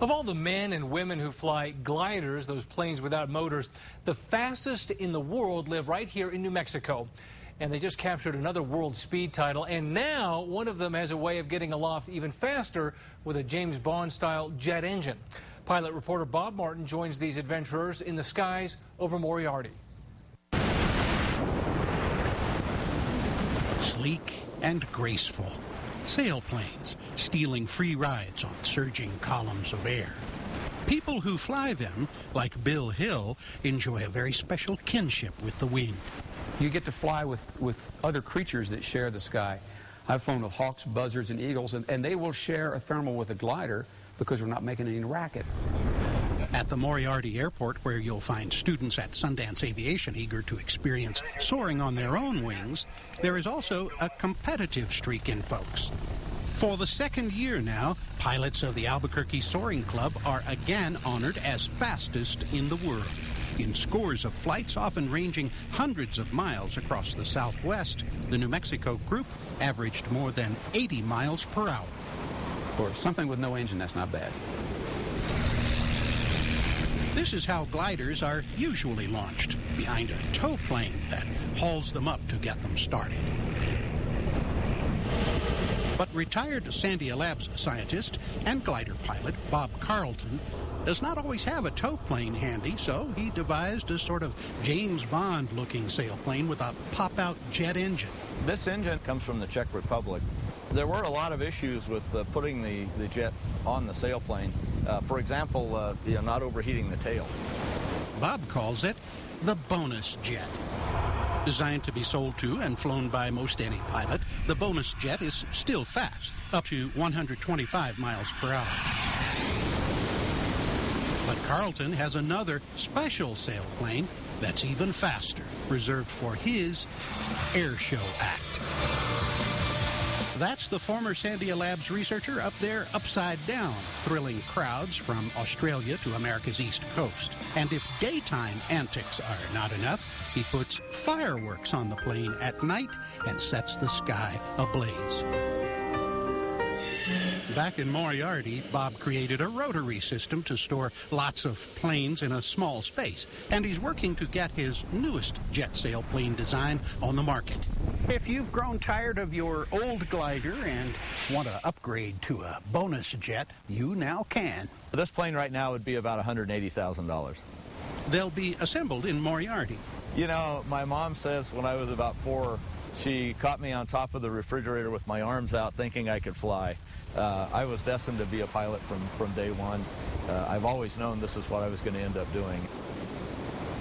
Of all the men and women who fly gliders, those planes without motors, the fastest in the world live right here in New Mexico. And they just captured another world speed title. And now one of them has a way of getting aloft even faster with a James Bond-style jet engine. Pilot reporter Bob Martin joins these adventurers in the skies over Moriarty. Sleek and graceful. Sailplanes stealing free rides on surging columns of air. People who fly them, like Bill Hill, enjoy a very special kinship with the wind. You get to fly with other creatures that share the sky. I've flown with hawks, buzzards, and eagles, and they will share a thermal with a glider because we're not making any racket. At the Moriarty Airport, where you'll find students at Sundance Aviation eager to experience soaring on their own wings, there is also a competitive streak in folks. For the second year now, pilots of the Albuquerque Soaring Club are again honored as fastest in the world. In scores of flights, often ranging hundreds of miles across the Southwest, the New Mexico group averaged more than 80 miles per hour. For something with no engine, that's not bad. This is how gliders are usually launched, behind a tow plane that hauls them up to get them started. But retired Sandia Labs scientist and glider pilot Bob Carlton does not always have a tow plane handy, so he devised a sort of James Bond-looking sailplane with a pop-out jet engine. This engine comes from the Czech Republic. There were a lot of issues with putting the jet on the sailplane. For example, not overheating the tail. Bob calls it the bonus jet. Designed to be sold to and flown by most any pilot, the bonus jet is still fast, up to 125 miles per hour. But Carlton has another special sailplane that's even faster, reserved for his air show act. That's the former Sandia Labs researcher up there upside down, thrilling crowds from Australia to America's East Coast. And if daytime antics are not enough, he puts fireworks on the plane at night and sets the sky ablaze. Back in Moriarty, Bob created a rotary system to store lots of planes in a small space, and he's working to get his newest jet sailplane design on the market. If you've grown tired of your old glider and want to upgrade to a bonus jet, you now can. This plane right now would be about $180,000. They'll be assembled in Moriarty. You know, my mom says when I was about 4, she caught me on top of the refrigerator with my arms out thinking I could fly. I was destined to be a pilot from day one. I've always known this is what I was going to end up doing.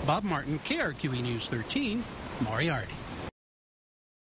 Bob Martin, KRQE News 13, Moriarty.